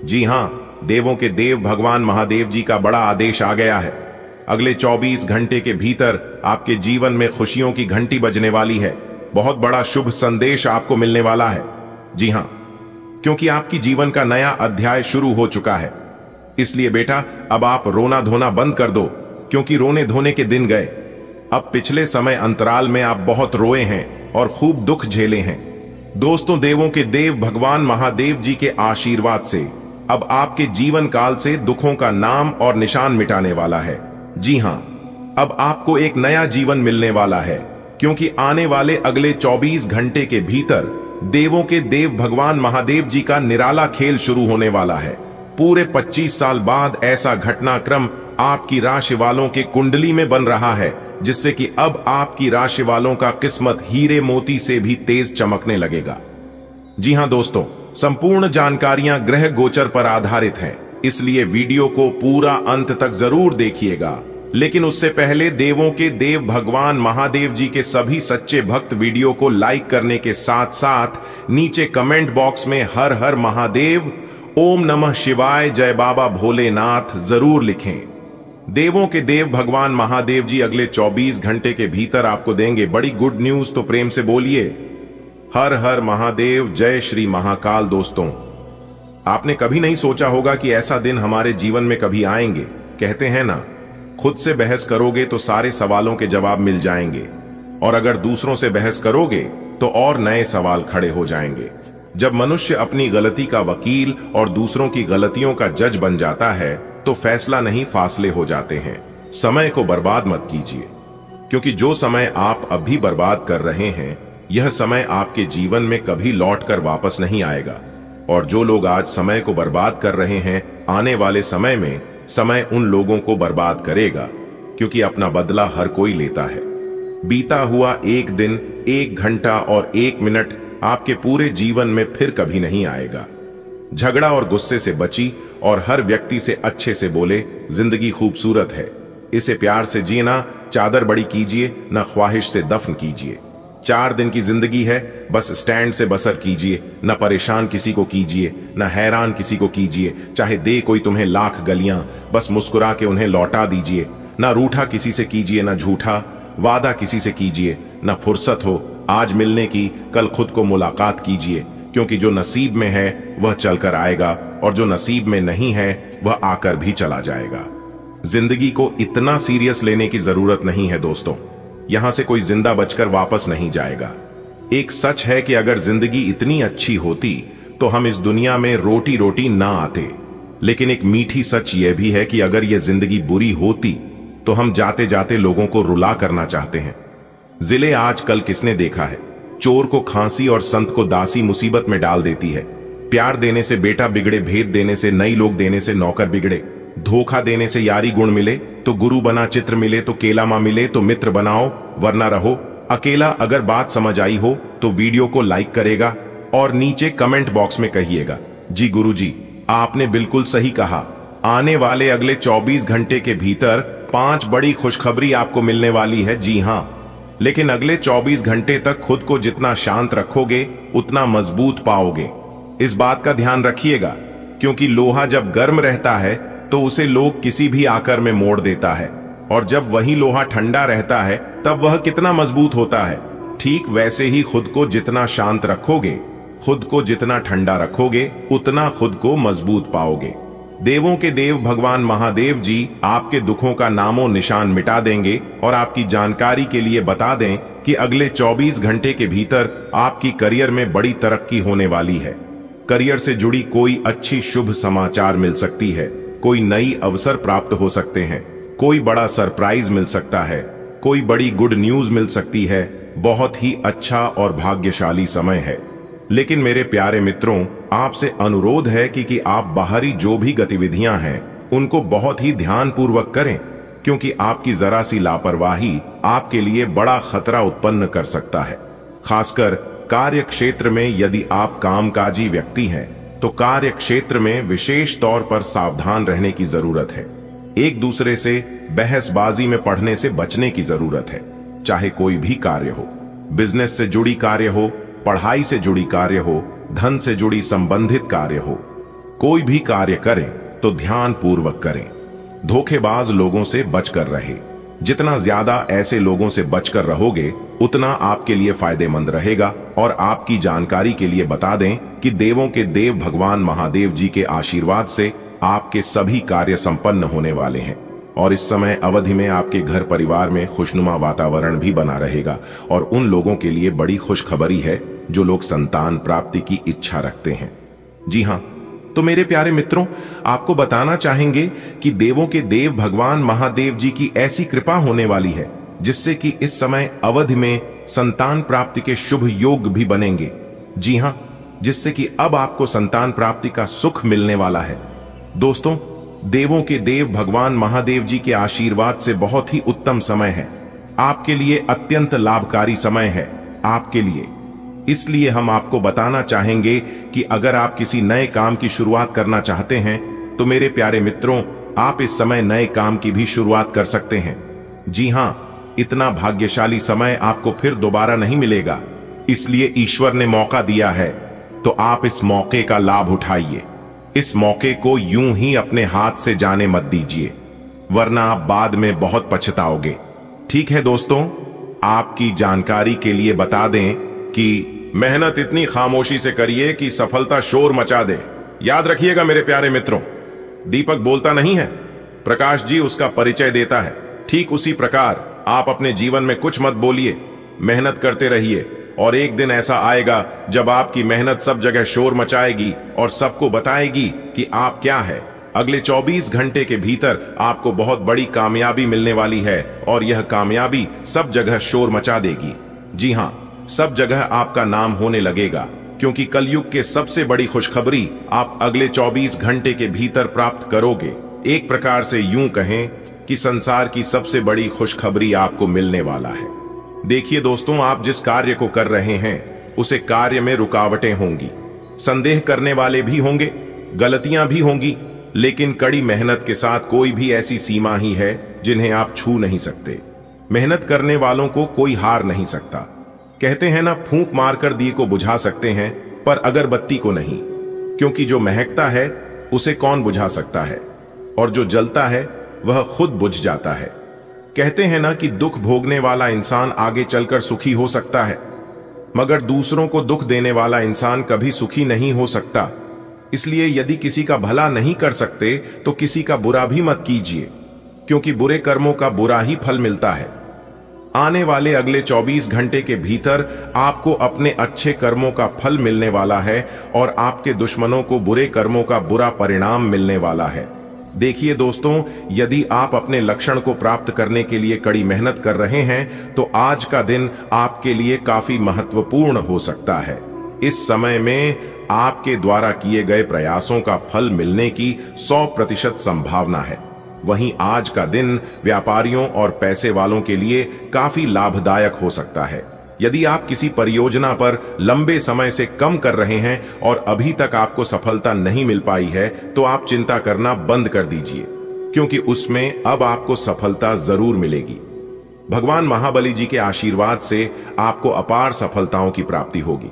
जी हां, देवों के देव भगवान महादेव जी का बड़ा आदेश आ गया है। अगले 24 घंटे के भीतर आपके जीवन में खुशियों की घंटी बजने वाली है। बहुत बड़ा शुभ संदेश आपको मिलने वाला है। जी हां, क्योंकि आपकी जीवन का नया अध्याय शुरू हो चुका है। इसलिए बेटा, अब आप रोना धोना बंद कर दो, क्योंकि रोने धोने के दिन गए। अब पिछले समय अंतराल में आप बहुत रोए हैं और खूब दुख झेले हैं। दोस्तों, देवों के देव भगवान महादेव जी के आशीर्वाद से अब आपके जीवन काल से दुखों का नाम और निशान मिटाने वाला है। जी हां, अब आपको एक नया जीवन मिलने वाला है, क्योंकि आने वाले अगले 24 घंटे के भीतर देवों के देव भगवान महादेव जी का निराला खेल शुरू होने वाला है। पूरे 25 साल बाद ऐसा घटनाक्रम आपकी राशि वालों के कुंडली में बन रहा है, जिससे कि अब आपकी राशि वालों का किस्मत हीरे मोती से भी तेज चमकने लगेगा। जी हां दोस्तों, संपूर्ण जानकारियां ग्रह गोचर पर आधारित हैं, इसलिए वीडियो को पूरा अंत तक जरूर देखिएगा। लेकिन उससे पहले देवों के देव भगवान महादेव जी के सभी सच्चे भक्त वीडियो को लाइक करने के साथ साथ नीचे कमेंट बॉक्स में हर हर महादेव, ओम नमः शिवाय, जय बाबा भोलेनाथ जरूर लिखें। देवों के देव भगवान महादेव जी अगले 24 घंटे के भीतर आपको देंगे बड़ी गुड न्यूज, तो प्रेम से बोलिए हर हर महादेव, जय श्री महाकाल। दोस्तों, आपने कभी नहीं सोचा होगा कि ऐसा दिन हमारे जीवन में कभी आएंगे। कहते हैं ना, खुद से बहस करोगे तो सारे सवालों के जवाब मिल जाएंगे, और अगर दूसरों से बहस करोगे तो और नए सवाल खड़े हो जाएंगे। जब मनुष्य अपनी गलती का वकील और दूसरों की गलतियों का जज बन जाता है, तो फैसला नहीं फासले हो जाते हैं। समय को बर्बाद मत कीजिए, क्योंकि जो समय आप अभी बर्बाद कर रहे हैं, यह समय आपके जीवन में कभी लौट कर वापस नहीं आएगा। और जो लोग आज समय को बर्बाद कर रहे हैं, आने वाले समय में समय उन लोगों को बर्बाद करेगा, क्योंकि अपना बदला हर कोई लेता है। बीता हुआ एक दिन, एक घंटा और एक मिनट आपके पूरे जीवन में फिर कभी नहीं आएगा। झगड़ा और गुस्से से बची और हर व्यक्ति से अच्छे से बोले, जिंदगी खूबसूरत है, इसे प्यार से जीना, चादर बड़ी कीजिए, न ख्वाहिश से दफन कीजिए। 4 दिन की जिंदगी है, बस स्टैंड से बसर कीजिए, न परेशान किसी को कीजिए, न हैरान किसी को कीजिए। चाहे दे कोई तुम्हें लाख गलियां, बस मुस्कुरा के उन्हें लौटा दीजिए। न रूठा किसी से कीजिए, न झूठा वादा किसी से कीजिए, न फुर्सत हो आज मिलने की, कल खुद को मुलाकात कीजिए, क्योंकि जो नसीब में है वह चलकर आएगा और जो नसीब में नहीं है वह आकर भी चला जाएगा। जिंदगी को इतना सीरियस लेने की जरूरत नहीं है दोस्तों। यहां से कोई जिंदा बचकर वापस नहीं जाएगा। एक सच है कि अगर जिंदगी इतनी अच्छी होती तो हम इस दुनिया में रोटी रोटी ना आते। लेकिन एक मीठी सच यह भी है कि अगर यह जिंदगी बुरी होती तो हम जाते जाते लोगों को रुला करना चाहते हैं। जिले आज कल किसने देखा है, चोर को खांसी और संत को दासी मुसीबत में डाल देती है। प्यार देने से बेटा बिगड़े, भेद देने से नई लोग देने से नौकर बिगड़े, धोखा देने से यारी गुण मिले तो गुरु बना, चित्र मिले तो केला मां मिले तो मित्र बनाओ वरना रहो अकेला। अगर बात समझ आई हो तो वीडियो को लाइक करेगा और नीचे कमेंट बॉक्स में कहिएगा, जी गुरुजी आपने बिल्कुल सही कहा। आने वाले अगले 24 घंटे के भीतर 5 बड़ी खुशखबरी आपको मिलने वाली है। जी हां, लेकिन अगले 24 घंटे तक खुद को जितना शांत रखोगे उतना मजबूत पाओगे। इस बात का ध्यान रखिएगा, क्योंकि लोहा जब गर्म रहता है तो उसे लोग किसी भी आकर में मोड़ देता है, और जब वही लोहा ठंडा रहता है तब वह कितना मजबूत होता है। ठीक वैसे ही खुद को जितना शांत रखोगे, खुद को जितना ठंडा रखोगे, उतना खुद को मजबूत पाओगे। देवों के देव भगवान महादेव जी आपके दुखों का नामो निशान मिटा देंगे और आपकी जानकारी के लिए बता दें कि अगले 24 घंटे के भीतर आपकी करियर में बड़ी तरक्की होने वाली है। करियर से जुड़ी कोई अच्छी शुभ समाचार मिल सकती है, कोई नई अवसर प्राप्त हो सकते हैं, कोई बड़ा सरप्राइज मिल सकता है, कोई बड़ी गुड न्यूज मिल सकती है। बहुत ही अच्छा और भाग्यशाली समय है। लेकिन मेरे प्यारे मित्रों, आपसे अनुरोध है कि आप बाहरी जो भी गतिविधियां हैं उनको बहुत ही ध्यानपूर्वक करें, क्योंकि आपकी जरा सी लापरवाही आपके लिए बड़ा खतरा उत्पन्न कर सकता है। खासकर कार्य क्षेत्र में यदि आप कामकाजी व्यक्ति हैं तो कार्य क्षेत्र में विशेष तौर पर सावधान रहने की जरूरत है। एक दूसरे से बहसबाजी में पढ़ने से बचने की जरूरत है। चाहे कोई भी कार्य हो, बिजनेस से जुड़ी कार्य हो, पढ़ाई से जुड़ी कार्य हो, धन से जुड़ी संबंधित कार्य हो, कोई भी कार्य करें तो ध्यान पूर्वक करें। धोखेबाज लोगों से बचकर रहे। जितना ज्यादा ऐसे लोगों से बचकर रहोगे उतना आपके लिए फायदेमंद रहेगा। और आपकी जानकारी के लिए बता दें कि देवों के देव भगवान महादेव जी के आशीर्वाद से आपके सभी कार्य संपन्न होने वाले हैं। और इस समय अवधि में आपके घर परिवार में खुशनुमा वातावरण भी बना रहेगा। और उन लोगों के लिए बड़ी खुशखबरी है जो लोग संतान प्राप्ति की इच्छा रखते हैं। जी हां, तो मेरे प्यारे मित्रों, आपको बताना चाहेंगे कि देवों के देव भगवान महादेव जी की ऐसी कृपा होने वाली है जिससे कि इस समय अवधि में संतान प्राप्ति के शुभ योग भी बनेंगे। जी हां, जिससे कि अब आपको संतान प्राप्ति का सुख मिलने वाला है। दोस्तों, देवों के देव भगवान महादेव जी के आशीर्वाद से बहुत ही उत्तम समय है। आपके लिए अत्यंत लाभकारी समय है आपके लिए। इसलिए हम आपको बताना चाहेंगे कि अगर आप किसी नए काम की शुरुआत करना चाहते हैं तो मेरे प्यारे मित्रों, आप इस समय नए काम की भी शुरुआत कर सकते हैं। जी हां, इतना भाग्यशाली समय आपको फिर दोबारा नहीं मिलेगा। इसलिए ईश्वर ने मौका दिया है, तो आप इस मौके का लाभ उठाइए। इस मौके को यूं ही अपने हाथ से जाने मत दीजिए, वरना आप बाद में बहुत पछताओगे। ठीक है दोस्तों, आपकी जानकारी के लिए बता दें कि मेहनत इतनी खामोशी से करिए कि सफलता शोर मचा दे। याद रखिएगा मेरे प्यारे मित्रों, दीपक बोलता नहीं है, प्रकाश जी उसका परिचय देता है। ठीक उसी प्रकार आप अपने जीवन में कुछ मत बोलिए, मेहनत करते रहिए, और एक दिन ऐसा आएगा जब आपकी मेहनत सब जगह शोर मचाएगी और सबको बताएगी कि आप क्या है। अगले 24 घंटे के भीतर आपको बहुत बड़ी कामयाबी मिलने वाली है और यह कामयाबी सब जगह शोर मचा देगी। जी हां, सब जगह आपका नाम होने लगेगा, क्योंकि कलयुग के सबसे बड़ी खुशखबरी आप अगले 24 घंटे के भीतर प्राप्त करोगे। एक प्रकार से यूं कहें कि संसार की सबसे बड़ी खुशखबरी आपको मिलने वाला है। देखिए दोस्तों, आप जिस कार्य को कर रहे हैं उसे कार्य में रुकावटें होंगी, संदेह करने वाले भी होंगे, गलतियां भी होंगी, लेकिन कड़ी मेहनत के साथ कोई भी ऐसी सीमा ही है जिन्हें आप छू नहीं सकते। मेहनत करने वालों को कोई हार नहीं सकता। कहते हैं ना, फूंक मारकर दिए को बुझा सकते हैं पर अगरबत्ती को नहीं, क्योंकि जो महकता है उसे कौन बुझा सकता है, और जो जलता है वह खुद बुझ जाता है। कहते हैं ना कि दुख भोगने वाला इंसान आगे चलकर सुखी हो सकता है, मगर दूसरों को दुख देने वाला इंसान कभी सुखी नहीं हो सकता। इसलिए यदि किसी का भला नहीं कर सकते तो किसी का बुरा भी मत कीजिए, क्योंकि बुरे कर्मों का बुरा ही फल मिलता है। आने वाले अगले 24 घंटे के भीतर आपको अपने अच्छे कर्मों का फल मिलने वाला है और आपके दुश्मनों को बुरे कर्मों का बुरा परिणाम मिलने वाला है। देखिए दोस्तों, यदि आप अपने लक्ष्य को प्राप्त करने के लिए कड़ी मेहनत कर रहे हैं तो आज का दिन आपके लिए काफी महत्वपूर्ण हो सकता है। इस समय में आपके द्वारा किए गए प्रयासों का फल मिलने की 100% संभावना है। वहीं आज का दिन व्यापारियों और पैसे वालों के लिए काफी लाभदायक हो सकता है। यदि आप किसी परियोजना पर लंबे समय से काम कर रहे हैं और अभी तक आपको सफलता नहीं मिल पाई है तो आप चिंता करना बंद कर दीजिए, क्योंकि उसमें अब आपको सफलता जरूर मिलेगी। भगवान महाबली जी के आशीर्वाद से आपको अपार सफलताओं की प्राप्ति होगी।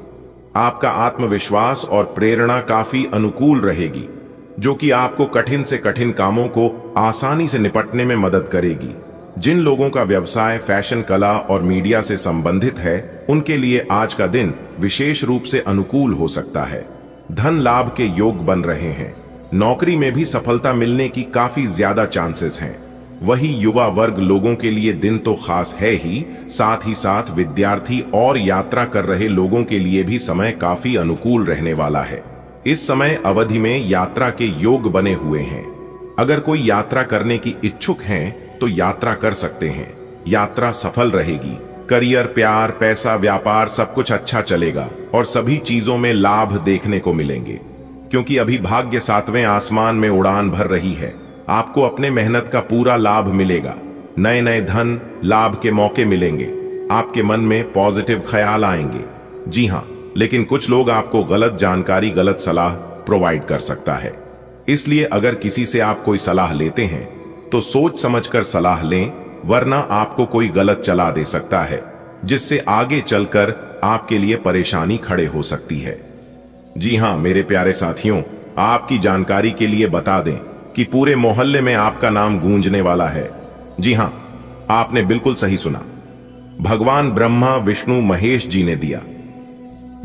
आपका आत्मविश्वास और प्रेरणा काफी अनुकूल रहेगी, जो कि आपको कठिन से कठिन कामों को आसानी से निपटने में मदद करेगी। जिन लोगों का व्यवसाय फैशन, कला और मीडिया से संबंधित है, उनके लिए आज का दिन विशेष रूप से अनुकूल हो सकता है। धन लाभ के योग बन रहे हैं। नौकरी में भी सफलता मिलने की काफी ज्यादा चांसेस हैं। वही युवा वर्ग लोगों के लिए दिन तो खास है ही साथ विद्यार्थी और यात्रा कर रहे लोगों के लिए भी समय काफी अनुकूल रहने वाला है। इस समय अवधि में यात्रा के योग बने हुए हैं। अगर कोई यात्रा करने की इच्छुक हैं तो यात्रा कर सकते हैं। यात्रा सफल रहेगी। करियर, प्यार, पैसा, व्यापार सब कुछ अच्छा चलेगा और सभी चीजों में लाभ देखने को मिलेंगे, क्योंकि अभी भाग्य 7वें आसमान में उड़ान भर रही है। आपको अपने मेहनत का पूरा लाभ मिलेगा। नए नए धन लाभ के मौके मिलेंगे। आपके मन में पॉजिटिव ख्याल आएंगे। जी हाँ, लेकिन कुछ लोग आपको गलत जानकारी, गलत सलाह प्रोवाइड कर सकता है। इसलिए अगर किसी से आप कोई सलाह लेते हैं तो सोच समझकर सलाह लें, वरना आपको कोई गलत चला दे सकता है, जिससे आगे चलकर आपके लिए परेशानी खड़े हो सकती है। जी हां मेरे प्यारे साथियों, आपकी जानकारी के लिए बता दें कि पूरे मोहल्ले में आपका नाम गूंजने वाला है। जी हां, आपने बिल्कुल सही सुना। भगवान ब्रह्मा, विष्णु, महेश जी ने दिया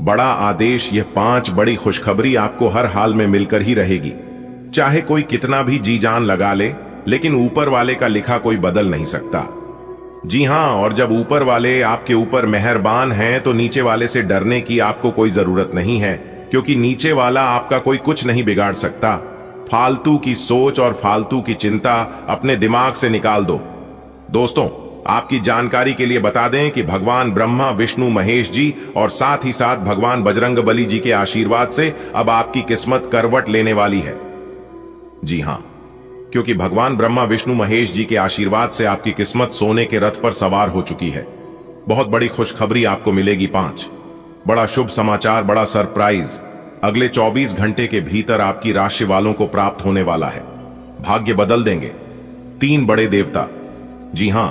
बड़ा आदेश। यह 5 बड़ी खुशखबरी आपको हर हाल में मिलकर ही रहेगी। चाहे कोई कितना भी जी जान लगा ले, लेकिन ऊपर वाले का लिखा कोई बदल नहीं सकता। जी हां, और जब ऊपर वाले आपके ऊपर मेहरबान हैं तो नीचे वाले से डरने की आपको कोई जरूरत नहीं है, क्योंकि नीचे वाला आपका कोई कुछ नहीं बिगाड़ सकता। फालतू की सोच और फालतू की चिंता अपने दिमाग से निकाल दो। दोस्तों, आपकी जानकारी के लिए बता दें कि भगवान ब्रह्मा, विष्णु, महेश जी और साथ ही साथ भगवान बजरंगबली जी के आशीर्वाद से अब आपकी किस्मत करवट लेने वाली है। जी हां, क्योंकि भगवान ब्रह्मा, विष्णु, महेश जी के आशीर्वाद से आपकी किस्मत सोने के रथ पर सवार हो चुकी है। बहुत बड़ी खुशखबरी आपको मिलेगी। 5 बड़ा शुभ समाचार, बड़ा सरप्राइज अगले 24 घंटे के भीतर आपकी राशि वालों को प्राप्त होने वाला है। भाग्य बदल देंगे 3 बड़े देवता। जी हां,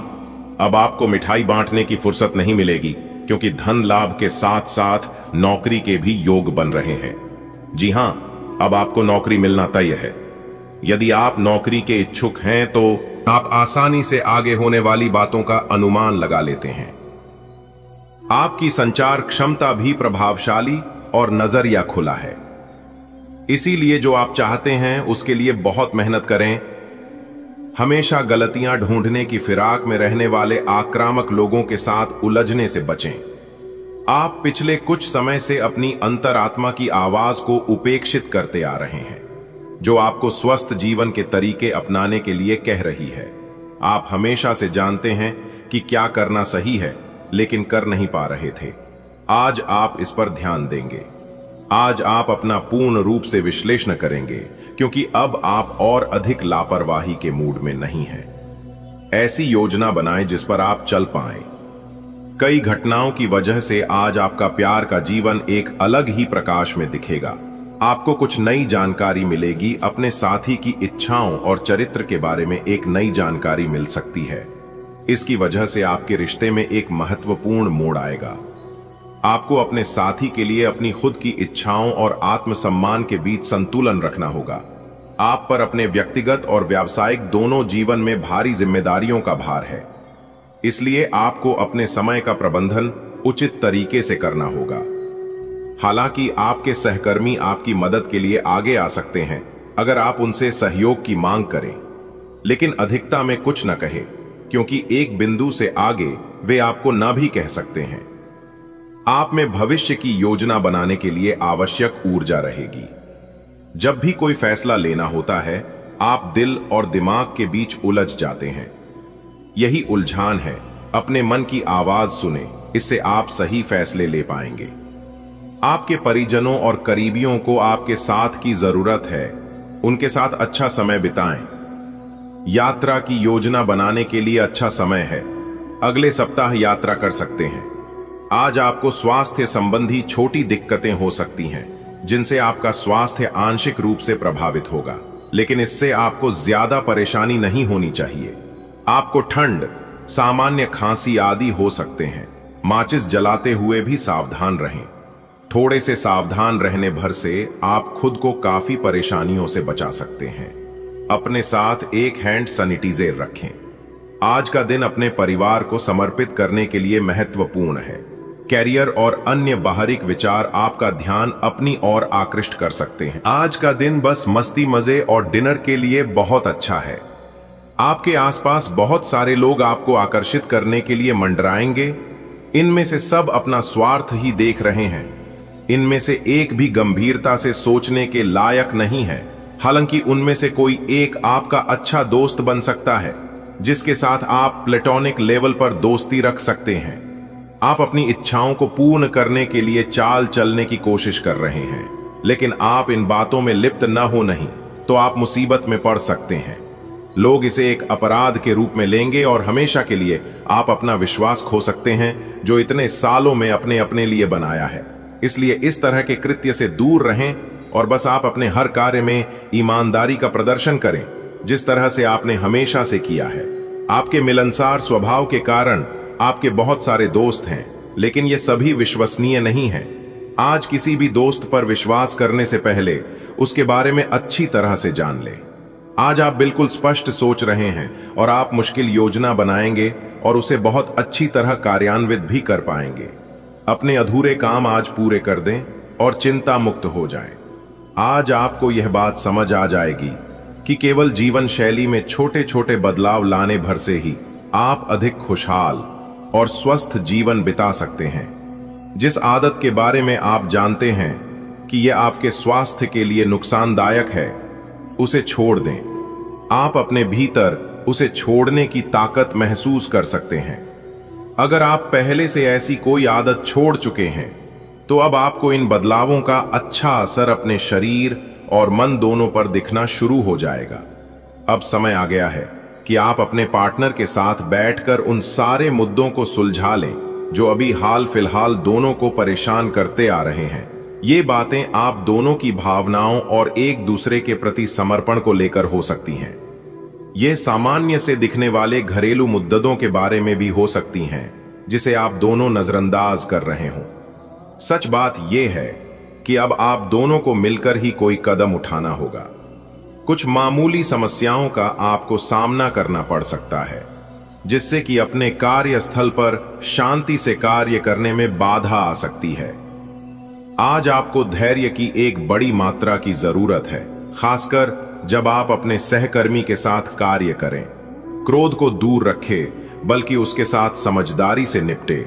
अब आपको मिठाई बांटने की फुर्सत नहीं मिलेगी, क्योंकि धन लाभ के साथ साथ नौकरी के भी योग बन रहे हैं। जी हां, अब आपको नौकरी मिलना तय है। यदि आप नौकरी के इच्छुक हैं तो आप आसानी से आगे होने वाली बातों का अनुमान लगा लेते हैं। आपकी संचार क्षमता भी प्रभावशाली और नजरिया खुला है। इसीलिए जो आप चाहते हैं उसके लिए बहुत मेहनत करें। हमेशा गलतियां ढूंढने की फिराक में रहने वाले आक्रामक लोगों के साथ उलझने से बचें। आप पिछले कुछ समय से अपनी अंतरात्मा की आवाज को उपेक्षित करते आ रहे हैं, जो आपको स्वस्थ जीवन के तरीके अपनाने के लिए कह रही है। आप हमेशा से जानते हैं कि क्या करना सही है, लेकिन कर नहीं पा रहे थे। आज आप इस पर ध्यान देंगे। आज आप अपना पूर्ण रूप से विश्लेषण करेंगे, क्योंकि अब आप और अधिक लापरवाही के मूड में नहीं हैं। ऐसी योजना बनाएं जिस पर आप चल पाएं। कई घटनाओं की वजह से आज आपका प्यार का जीवन एक अलग ही प्रकाश में दिखेगा। आपको कुछ नई जानकारी मिलेगी। अपने साथी की इच्छाओं और चरित्र के बारे में एक नई जानकारी मिल सकती है। इसकी वजह से आपके रिश्ते में एक महत्वपूर्ण मोड़ आएगा। आपको अपने साथी के लिए अपनी खुद की इच्छाओं और आत्मसम्मान के बीच संतुलन रखना होगा। आप पर अपने व्यक्तिगत और व्यावसायिक दोनों जीवन में भारी जिम्मेदारियों का भार है। इसलिए आपको अपने समय का प्रबंधन उचित तरीके से करना होगा। हालांकि आपके सहकर्मी आपकी मदद के लिए आगे आ सकते हैं अगर आप उनसे सहयोग की मांग करें, लेकिन अधिकता में कुछ न कहे, क्योंकि एक बिंदु से आगे वे आपको न भी कह सकते हैं। आप में भविष्य की योजना बनाने के लिए आवश्यक ऊर्जा रहेगी। जब भी कोई फैसला लेना होता है, आप दिल और दिमाग के बीच उलझ जाते हैं। यही उलझान है। अपने मन की आवाज सुने, इससे आप सही फैसले ले पाएंगे। आपके परिजनों और करीबियों को आपके साथ की जरूरत है, उनके साथ अच्छा समय बिताएं। यात्रा की योजना बनाने के लिए अच्छा समय है। अगले सप्ताह यात्रा कर सकते हैं। आज आपको स्वास्थ्य संबंधी छोटी दिक्कतें हो सकती हैं, जिनसे आपका स्वास्थ्य आंशिक रूप से प्रभावित होगा, लेकिन इससे आपको ज्यादा परेशानी नहीं होनी चाहिए। आपको ठंड, सामान्य खांसी आदि हो सकते हैं। माचिस जलाते हुए भी सावधान रहें। थोड़े से सावधान रहने भर से आप खुद को काफी परेशानियों से बचा सकते हैं। अपने साथ एक हैंड सैनिटाइजर रखें। आज का दिन अपने परिवार को समर्पित करने के लिए महत्वपूर्ण है। कैरियर और अन्य बाहरिक विचार आपका ध्यान अपनी ओर आकृष्ट कर सकते हैं। आज का दिन बस मस्ती, मजे और डिनर के लिए बहुत अच्छा है। आपके आसपास बहुत सारे लोग आपको आकर्षित करने के लिए मंडराएंगे। इनमें से सब अपना स्वार्थ ही देख रहे हैं। इनमें से एक भी गंभीरता से सोचने के लायक नहीं है। हालांकि उनमें से कोई एक आपका अच्छा दोस्त बन सकता है, जिसके साथ आप प्लेटोनिक लेवल पर दोस्ती रख सकते हैं। आप अपनी इच्छाओं को पूर्ण करने के लिए चाल चलने की कोशिश कर रहे हैं, लेकिन आप इन बातों में लिप्त न हो, नहीं तो आप मुसीबत में पड़ सकते हैं। लोग इसे एक अपराध के रूप में लेंगे और हमेशा के लिए आप अपना विश्वास खो सकते हैं, जो इतने सालों में अपने अपने लिए बनाया है। इसलिए इस तरह के कृत्य से दूर रहें और बस आप अपने हर कार्य में ईमानदारी का प्रदर्शन करें, जिस तरह से आपने हमेशा से किया है। आपके मिलनसार स्वभाव के कारण आपके बहुत सारे दोस्त हैं, लेकिन ये सभी विश्वसनीय नहीं हैं। आज किसी भी दोस्त पर विश्वास करने से पहले उसके बारे में अच्छी तरह से जान लें। आज आप बिल्कुल स्पष्ट सोच रहे हैं और आप मुश्किल योजना बनाएंगे और उसे बहुत अच्छी तरह कार्यान्वित भी कर पाएंगे। अपने अधूरे काम आज पूरे कर दें और चिंता मुक्त हो जाएं। आज आपको यह बात समझ आ जाएगी कि केवल जीवन शैली में छोटे छोटे बदलाव लाने भर से ही आप अधिक खुशहाल और स्वस्थ जीवन बिता सकते हैं। जिस आदत के बारे में आप जानते हैं कि यह आपके स्वास्थ्य के लिए नुकसानदायक है, उसे छोड़ दें। आप अपने भीतर उसे छोड़ने की ताकत महसूस कर सकते हैं। अगर आप पहले से ऐसी कोई आदत छोड़ चुके हैं, तो अब आपको इन बदलावों का अच्छा असर अपने शरीर और मन दोनों पर दिखना शुरू हो जाएगा। अब समय आ गया है कि आप अपने पार्टनर के साथ बैठकर उन सारे मुद्दों को सुलझा लें जो अभी हाल फिलहाल दोनों को परेशान करते आ रहे हैं। ये बातें आप दोनों की भावनाओं और एक दूसरे के प्रति समर्पण को लेकर हो सकती हैं। ये सामान्य से दिखने वाले घरेलू मुद्दों के बारे में भी हो सकती हैं, जिसे आप दोनों नजरअंदाज कर रहे हों। सच बात यह है कि अब आप दोनों को मिलकर ही कोई कदम उठाना होगा। कुछ मामूली समस्याओं का आपको सामना करना पड़ सकता है, जिससे कि अपने कार्यस्थल पर शांति से कार्य करने में बाधा आ सकती है। आज आपको धैर्य की एक बड़ी मात्रा की जरूरत है, खासकर जब आप अपने सहकर्मी के साथ कार्य करें। क्रोध को दूर रखें, बल्कि उसके साथ समझदारी से निपटे।